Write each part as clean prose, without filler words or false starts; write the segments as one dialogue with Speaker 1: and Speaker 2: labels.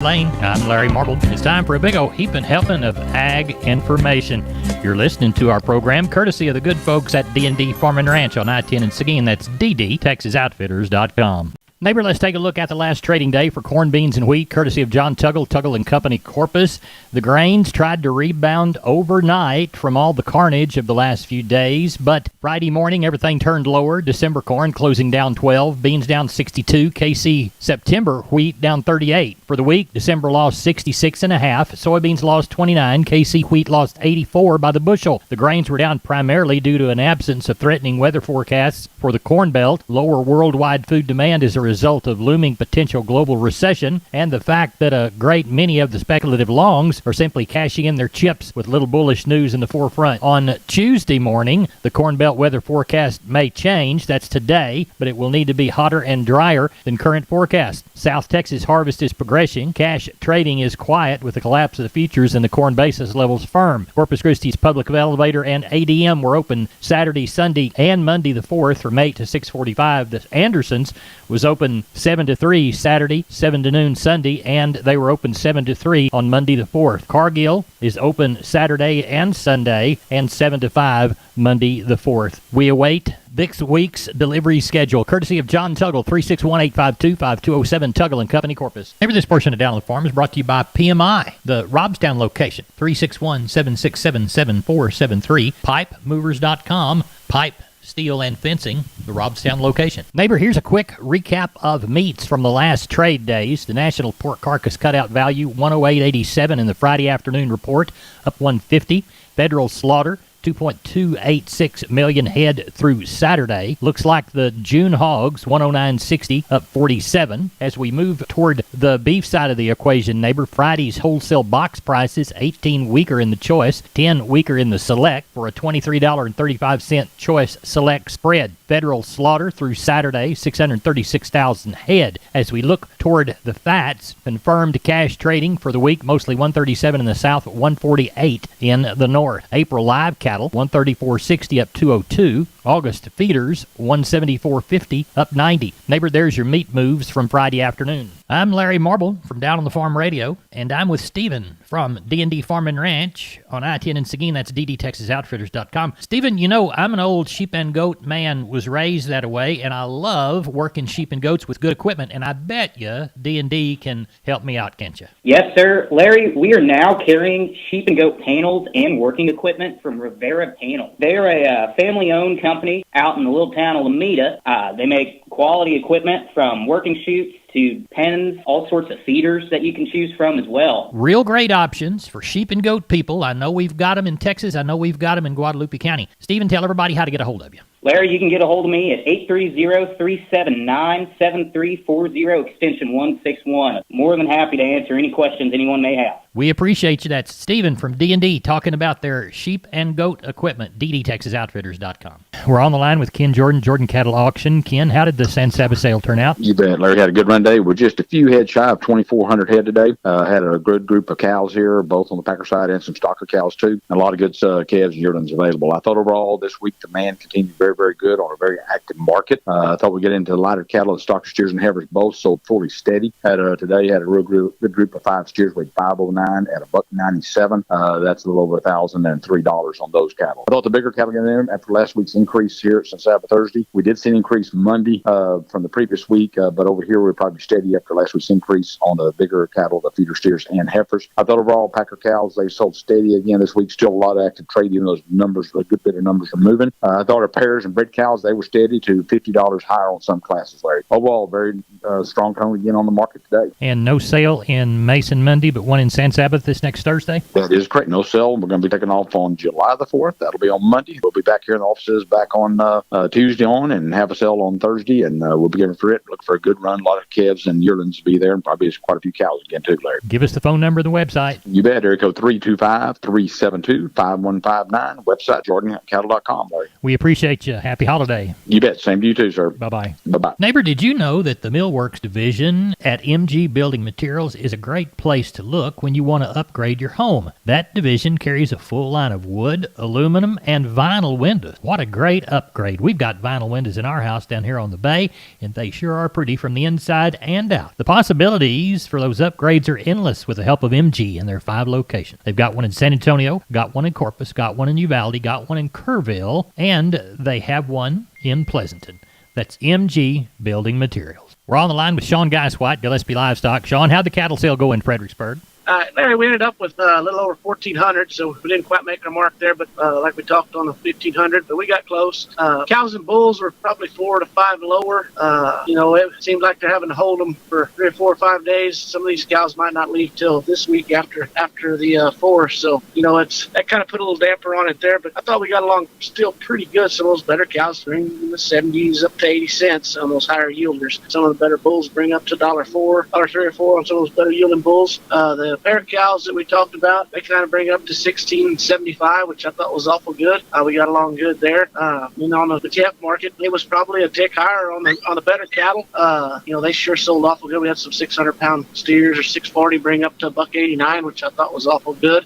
Speaker 1: Lane. I'm Larry Marble. It's time for a big old heaping helping of ag information. You're listening to our program courtesy of the good folks at D&D Farm and Ranch on I-10 in Seguin. That's ddtexasoutfitters.com. Neighbor, let's take a look at the last trading day for corn, beans, and wheat, courtesy of John Tuggle and Company, Corpus. The grains tried to rebound overnight from all the carnage of the last few days, but Friday morning everything turned lower. December corn closing down 12, beans down 62, KC September wheat down 38. For the week, December lost 66.5, soybeans lost 29, KC wheat lost 84 by the bushel. The grains were down primarily due to an absence of threatening weather forecasts for the Corn Belt, lower worldwide food demand as a result of looming potential global recession, and the fact that a great many of the speculative longs are simply cashing in their chips with little bullish news in the forefront. On Tuesday morning, the Corn Belt weather forecast may change. That's today, but it will need to be hotter and drier than current forecast. South Texas harvest is progressing. Cash trading is quiet with the collapse of the futures and the corn basis levels firm. Corpus Christi's Public Elevator and ADM were open Saturday, Sunday, and Monday the 4th from 8 to 6:45. The Andersons was open 7 to 3 Saturday, 7 to noon Sunday, and they were open 7 to 3 on Monday the 4th. Cargill is open Saturday and Sunday, and 7 to 5 Monday the 4th. We await this week's delivery schedule, courtesy of John Tuggle, 361-852-5207, Tuggle and Company, Corpus. Maybe this portion of Down on the Farm is brought to you by PMI, the Robstown location, 361-767-7473, pipemovers.com, pipe, steel, and fencing, the Robstown location. Neighbor, here's a quick recap of meats from the last trade days. The national pork carcass cutout value, 108.87 in the Friday afternoon report, up 150. Federal slaughter, 2.286 million head through Saturday. Looks like the June hogs, 109.60, up 47. As we move toward the beef side of the equation, neighbor, Friday's wholesale box prices, 18 weaker in the choice, 10 weaker in the select, for a $23.35 choice select spread. Federal slaughter through Saturday, 636,000 head. As we look toward the fats, confirmed cash trading for the week, mostly 137 in the south, 148 in the north. April live cattle, 134.60 up 202. August feeders, 174.50 up 90. Neighbor, there's your meat moves from Friday afternoon. I'm Larry Marble from Down on the Farm Radio, and I'm with Stephen from D&D Farm and Ranch on I-10 in Seguin. That's ddtexasoutfitters.com. Stephen, you know, I'm an old sheep and goat man, was raised that way, and I love working sheep and goats with good equipment, and I bet you D&D can help me out, can't you?
Speaker 2: Yes, sir. Larry, we are now carrying sheep and goat panels and working equipment from Rivera Panel. They're a family-owned company out in the little town of Alameda. They make quality equipment from working chutes to pens, all sorts of feeders that you can choose from as well.
Speaker 1: Real great options for sheep and goat people. I know we've got them in Texas. I know we've got them in Guadalupe County. Stephen, tell everybody how to get a hold of you.
Speaker 2: Larry, you can get a hold of me at 830-379-7340, extension 161. More than happy to answer any questions anyone may have.
Speaker 1: We appreciate you. That's Stephen from D&D talking about their sheep and goat equipment, ddtexasoutfitters.com. We're on the line with Ken Jordan Cattle Auction. Ken, how did the San Saba sale turn out?
Speaker 3: You bet. Larry had a good run day. We're just a few head shy of 2,400 head today. Had a good group of cows here, both on the packer side and some stocker cows too. And a lot of good calves and yearlings available. I thought overall this week demand continued very, very good on a very active market. I thought we'd get into the lighter cattle, the stocker steers and heifers both sold fully steady. Today had a real good group of 5 steers weighed 509 at $1.97. That's a little over $1,003 on those cattle. I thought the bigger cattle got in there after last week's increase here since Sabbath Thursday. We did see an increase Monday from the previous week, but over here we're probably steady after last week's increase on the bigger cattle, the feeder steers and heifers. I thought overall packer cows, they sold steady again this week. Still a lot of active trade, even those numbers, a good bit of numbers are moving. I thought our pairs and bred cows, they were steady to $50 higher on some classes, Larry. Overall, very strong tone again on the market today.
Speaker 1: And no sale in Mason Monday, but one in San Sabbath this next Thursday?
Speaker 3: That is correct. No sale. We're going to be taking off on July the 4th. That'll be on Monday. We'll be back here in the offices back on Tuesday on and have a sale on Thursday, and we'll be giving for it. Look for a good run. A lot of calves and yearlings will be there, and probably quite a few cows again too, Larry.
Speaker 1: Give us the phone number of the website.
Speaker 3: You bet. Area code 325-372-5159. Website, jordancattle.com, Larry.
Speaker 1: We appreciate you. Happy holiday.
Speaker 3: You bet. Same to you too, sir.
Speaker 1: Bye-bye.
Speaker 3: Bye-bye.
Speaker 1: Neighbor, did you know that the Millworks division at MG Building Materials is a great place to look when you you want to upgrade your home. That division carries a full line of wood, aluminum, and vinyl windows. What a great upgrade. We've got vinyl windows in our house down here on the bay, and they sure are pretty from the inside and out. The possibilities for those upgrades are endless with the help of MG and their 5 locations. They've got one in San Antonio, got one in Corpus, got one in Uvalde, got one in Kerrville, and they have one in Pleasanton. That's MG Building Materials. We're on the line with Sean Geiswhite, Gillespie Livestock. Sean, how'd the cattle sale go in Fredericksburg?
Speaker 4: Larry, we ended up with a little over 1,400, so we didn't quite make our mark there, but like we talked on the 1,500, but we got close. Cows and bulls were probably 4 to 5 lower. It seems like they're having to hold them for 3 or 4 or 5 days. Some of these cows might not leave till this week after the 4th, so that kind of put a little damper on it there. But I thought we got along still pretty good. Some of those better cows bring in the 70s up to 80 cents on those higher yielders. Some of the better bulls bring up to $1.04, $1.3 or 4 on some of those better yielding bulls. The pair cows that we talked about, they kind of bring up to $16.75, which I thought was awful good. We got along good there. On the TF market, it was probably a tick higher on the better cattle. They sure sold awful good. We had some 600-pound steers or 640 bring up to $1.89, which I thought was awful good.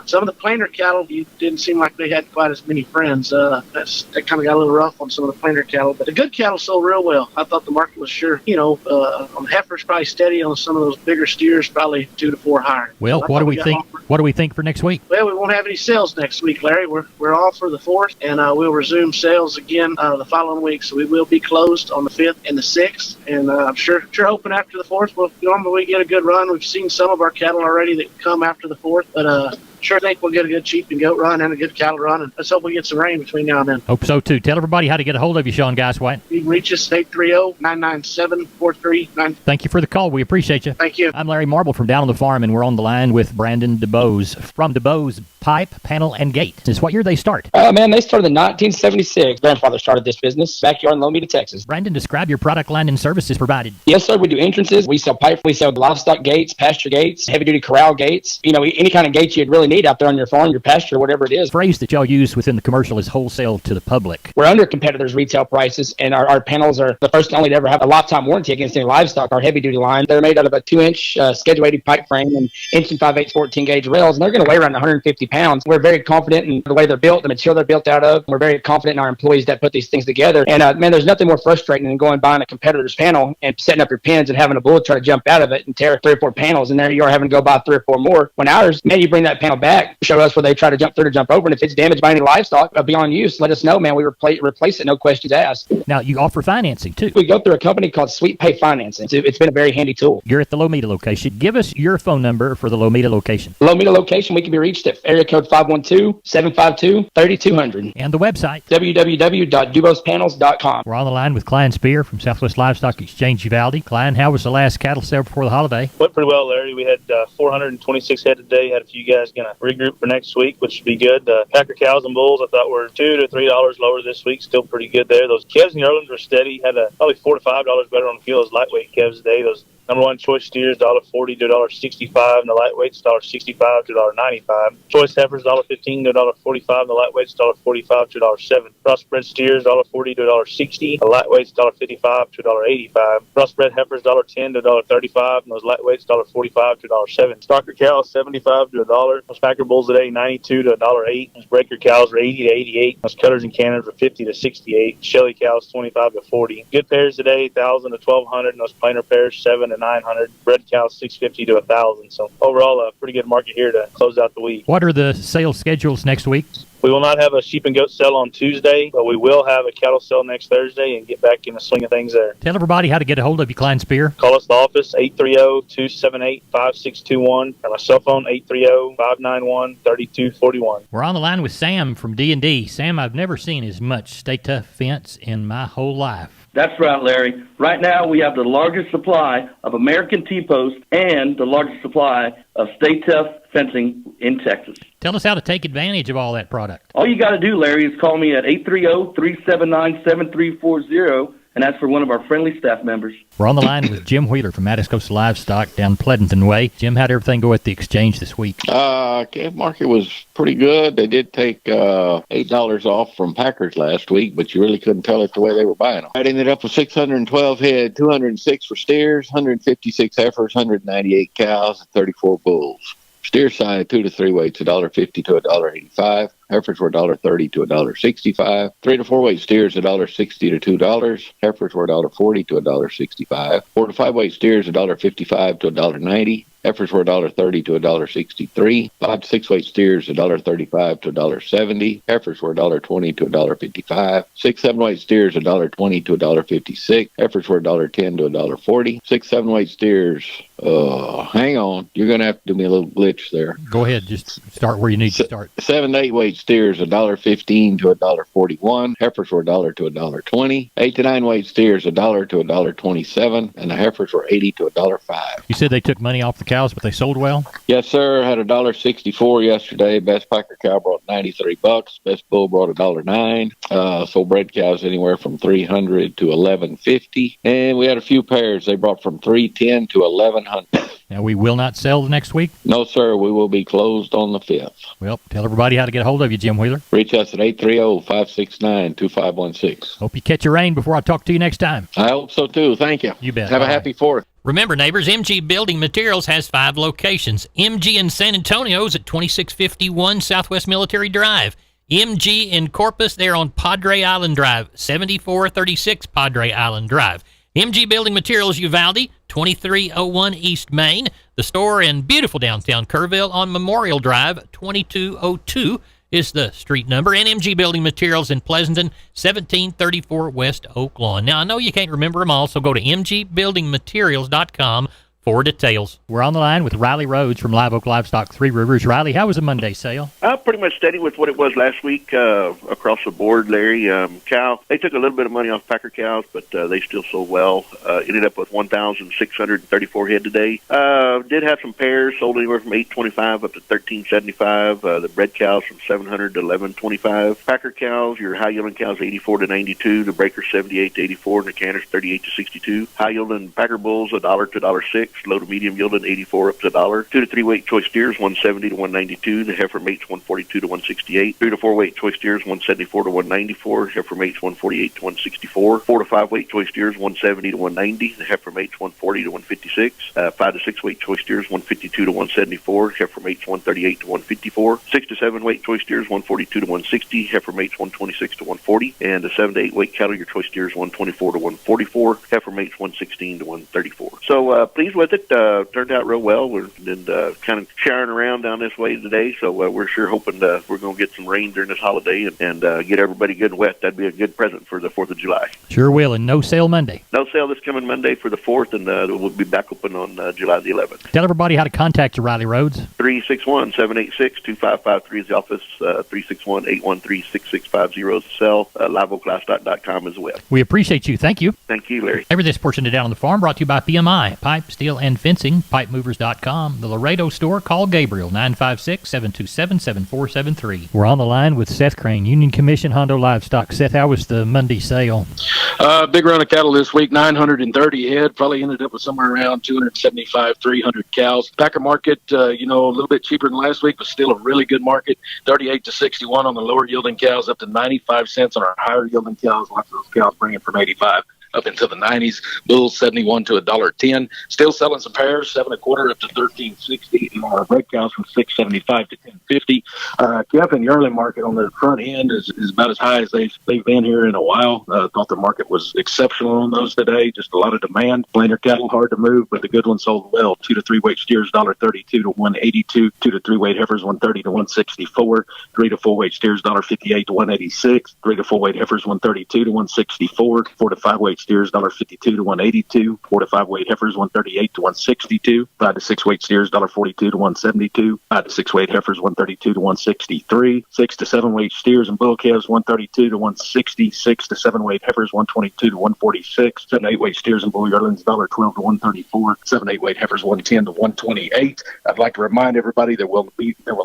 Speaker 4: Some of the plainer cattle, you didn't seem like they had quite as many friends. That kind of got a little rough on some of the plainer cattle, but the good cattle sold real well. I thought the market was sure, on the heifers probably steady, on some of those bigger steers probably 2 to 4 higher.
Speaker 1: Well, what do we think? What do we think for next week?
Speaker 4: Well, we won't have any sales next week, Larry. We're off for the 4th, and we'll resume sales again the following week. So we will be closed on the 5th and the 6th, and I'm sure hoping after the 4th, normally we get a good run. We've seen some of our cattle already that come after the 4th, but sure think we'll get a good sheep and goat run and a good cattle run, and let's hope we get some rain between now and then.
Speaker 1: Hope so, too. Tell everybody how to get a hold of you, Sean Geiswhite.
Speaker 4: You can reach us at 830-997-4399.
Speaker 1: Thank you for the call. We appreciate you.
Speaker 4: Thank you.
Speaker 1: I'm Larry Marble from down on the farm, and we're on the line with Brandon DeBose from DeBose Pipe, Panel, and Gate. Since what year they start?
Speaker 5: They started in 1976. Grandfather started this business backyard in Lomita, Texas.
Speaker 1: Brandon, describe your product line and services provided.
Speaker 5: Yes, sir. We do entrances. We sell pipe. We sell livestock gates, pasture gates, heavy-duty corral gates. Any kind of gates you'd really need out there on your farm, your pasture, whatever it is.
Speaker 1: The phrase that y'all use within the commercial is wholesale to the public.
Speaker 5: We're under competitors' retail prices, and our panels are the first and only to ever have a lifetime warranty against any livestock. Our heavy-duty line, they're made out of a 2-inch Schedule 80 pipe frame and inch and 5/8 14-gauge rails, and they're going to weigh around 150 pounds. We're very confident in the way they're built, the material they're built out of. We're very confident in our employees that put these things together. And, there's nothing more frustrating than going buying a competitor's panel and setting up your pins and having a bull try to jump out of it and tear 3 or 4 panels, and there you are having to go buy 3 or 4 more. When ours, you bring that panel back, show us where they try to jump through to jump over, and if it's damaged by any livestock beyond use, let us know, man. We replace it, no questions asked.
Speaker 1: Now, you offer financing, too.
Speaker 5: We go through a company called Sweet Pay Financing. It's been a very handy tool.
Speaker 1: You're at the Lomita location. Give us your phone number for the Lomita location.
Speaker 5: Lomita location, we can be reached at area code 512-752-3200.
Speaker 1: And the website?
Speaker 5: www.dubospanels.com.
Speaker 1: We're on the line with Klein Spear from Southwest Livestock Exchange Uvalde. Klein, how was the last cattle sale before the holiday?
Speaker 6: Went pretty well, Larry. We had 426 head today. Had a few guys going to regroup for next week, which should be good. Packer cows and bulls, I thought were $2 to $3 lower this week. Still pretty good there. Those calves and yearlings were steady. Had probably $4 to $5 better on the field as lightweight calves today. Those number 1 choice steers, $1.40 to $1.65, and the lightweights, $1.65 to $1.95. Choice heifers, $1.15 to $1.45, and the lightweights, $1.45 to $1.07. Crossbred steers, $1.40 to $1.60, the lightweights, $1.55 to $1.85. Crossbred heifers, $1.10 to $1.35, and those lightweights, $1.45 to $1.07. Stocker cows, $75 to $1. Those packer bulls today, $92 to $1.08. Those breaker cows were $80 to $88. Those cutters and cannons were $50 to $68. Shelly cows, $25 to $40. Good pairs today, $1,000 to $1,200, and those plainer pairs, $7 to $900. Bred cows, $650 to $1,000. So overall, a pretty good market here to close out the week.
Speaker 1: What are the sales schedules next week?
Speaker 6: We will not have a sheep and goat sale on Tuesday, but we will have a cattle sale next Thursday and get back in the swing of things there.
Speaker 1: Tell everybody how to get a hold of you, Klein Spear.
Speaker 6: Call us at the office, 830-278-5621, or my cell phone, 830-591-3241.
Speaker 1: We're on the line with Sam from D&D. Sam, I've never seen as much Stay Tough fence in my whole life.
Speaker 7: That's right, Larry. Right now, we have the largest supply of American T-post and the largest supply of Stay Tough fencing in Texas.
Speaker 1: Tell us how to take advantage of all that product.
Speaker 7: All you got to do, Larry, is call me at 830-379-7340, and ask for one of our friendly staff members.
Speaker 1: We're on the line with Jim Wheeler from Atascosa Livestock down Pleasanton Way. Jim, how'd everything go at the exchange this week?
Speaker 8: Calf market was pretty good. They did take $8 off from Packers last week, but you really couldn't tell it the way they were buying them. I ended up with 612 head, 206 for steers, 156 heifers, 198 cows, and 34 bulls. Steer side 2 to 3 weights $1.50 to $1.85. Heifers were $1.30 to $1.65. 3 to 4 weight steers $1.60 to $2. Heifers were $1.40 to $1.65. 4 to 5 weight steers $1.55 to $1.90. Heifers were $1.30 to $1.63. 5 to 6 weight steers $1.35 to $1.70. Heifers were $1.20 to $1.55. 6 7 weight steers $1.20 to $1.56. Heifers were $1.10 to $1.40. 6 7 weight steers. Hang on, you're gonna have to do me a little glitch there.
Speaker 1: Go ahead, just start where you need to start.
Speaker 8: 7 to 8 weight steers $1.15 to $1.41. Heifers were $1 to $1.20. 8 to 9 weight steers $1 to $1.27, and the heifers were $80 to $1.05.
Speaker 1: You said they took money off the cows, but they sold well?
Speaker 8: Yes, sir. Had $1.64 yesterday. Best packer cow brought $93. Best bull brought $1.09. Sold bred cows anywhere from $300 to $11.50, and we had a few pairs. They brought from $310 to $1100.
Speaker 1: Now, we will not sell the next week?
Speaker 8: No, sir. We will be closed on the 5th.
Speaker 1: Well, tell everybody how to get a hold of you, Jim Wheeler.
Speaker 8: Reach us at 830-569-2516.
Speaker 1: Hope you catch a rain before I talk to you next time.
Speaker 8: I hope so, too. Thank you.
Speaker 1: You bet.
Speaker 8: Have a happy 4th.
Speaker 1: Remember, neighbors, MG Building Materials has 5 locations. MG in San Antonio is at 2651 Southwest Military Drive. MG in Corpus, they're on Padre Island Drive, 7436 Padre Island Drive. MG Building Materials Uvalde, 2301 East Main. The store in beautiful downtown Kerrville on Memorial Drive, 2202 is the street number. And MG Building Materials in Pleasanton, 1734 West Oak Lawn. Now, I know you can't remember them all, so go to mgbuildingmaterials.com for details. We're on the line with Riley Rhodes from Live Oak Livestock, Three Rivers. Riley, how was the Monday sale?
Speaker 9: Pretty much steady with what it was last week across the board, Larry. Cow, they took a little bit of money off packer cows, but they still sold well. Ended up with 1,634 head today. Did have some pairs, sold anywhere from $825 up to $1375. The bred cows from $700 to $1125. Packer cows, your high yielding cows, $84 to $92. The breakers, $78 to $84, and the canners, $38 to $62. High yielding packer bulls, $1 to $1.06. Low to medium yielding, $84 up to $1. 2 to 3 weight choice steers, $170 to $192. The heifer mates, $142 to $168. 3 to 4 weight choice steers, $174 to $194. Heifer mates, $148 to $164. 4 to 5 weight choice steers, $170 to $190. The heifer mates, $140 to $156. 5 to 6 weight choice steers, $152 to $174. Heifer mates, $138 to $154. 6 to 7 weight choice steers, $142 to $160. Heifer mates, $126 to $140. And the 7 to 8 weight cattle, your choice steers, $124 to $144. Heifer mates, $116 to $134. So pleased with it. Turned out real well. We're kind of showering around down this way today, so we're sure hoping we're going to get some rain during this holiday and get everybody good and wet. That'd be a good present for the 4th of July.
Speaker 1: Sure will, and no sale Monday.
Speaker 9: No sale this coming Monday for the 4th, and we'll be back open on July the 11th.
Speaker 1: Tell everybody how to contact you, Riley Rhodes.
Speaker 9: 361-786-2553 is the office. 361-813-6650 is the cell. LiveOakLivestock.com is the web.
Speaker 1: We appreciate you. Thank you.
Speaker 9: Thank you, Larry.
Speaker 1: This portion of Down on the Farm brought to you by PMI, Pipe, Steel, and Fencing, PipeMovers.com. The Laredo store, call Gabriel, 956-727-7473. We're on the line with Seth Crane, Union Commission Hondo Livestock. Seth, how was the Monday sale?
Speaker 10: Big run of cattle this week, 930 head. Probably ended up with somewhere around 275, 300 cows. Packer market, a little bit cheaper than last week, but still a really good market. 38 to 61 on the lower yielding cows, up to 95 cents on our higher yielding cows. Lots of those cows bringing from 85 up into the 90s. Bulls 71 to $1.10. Still selling some pairs, 7 1/4 up to $13.60. And our break cows from $6.75 to $10.50. Kev, in the early market on the front end is about as high as they've been here in a while. Thought the market was exceptional on those today. Just a lot of demand. Plainer cattle hard to move, but the good ones sold well. 2 to 3 weight steers $1.32 to $1.82. 2 to 3 weight heifers $1.30 to $1.64. 3 to 4 weight steers $1.58 to $1.86. 3 to 4 weight heifers $1.32 to $1.64. 4 to 5 weight steers $1.52 to $1.82. 4 to 5 weight heifers $1.38 to $1.62. 5 to 6 weight steers $1.42 to $1.72. 5 to 6 weight heifers $1.32 to $1.63. 6 to 7 weight steers and bull calves $1.32 to $1.60. 6 to 7 weight heifers $1.22 to $1.46. 7 to 8 weight steers and bull yearlings $1.12 to $1.34. 7 to 8 weight heifers $1.10 to $1.28. I'd like to remind everybody there will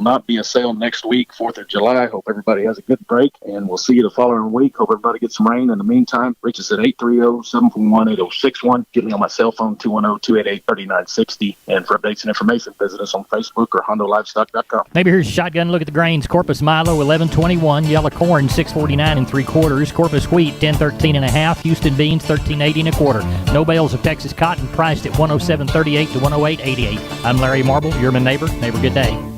Speaker 10: not be a sale next week, 4th of July. Hope everybody has a good break, and we'll see you the following week. Hope everybody gets some rain. In the meantime, reach us at 830-741-8061. Get me on my cell phone, 210-288-3960. And for updates and information, visit us on Facebook or HondoLivestock.com.
Speaker 1: Maybe here's Here's shotgun look at the grains. Corpus Milo 11.21, yellow corn 6.49 3/4, Corpus wheat 10.13 1/2, Houston beans 13.80 1/4. No bales of Texas cotton priced at 107.38 to 108.88. I'm Larry Marble, your neighbor. Neighbor, good day.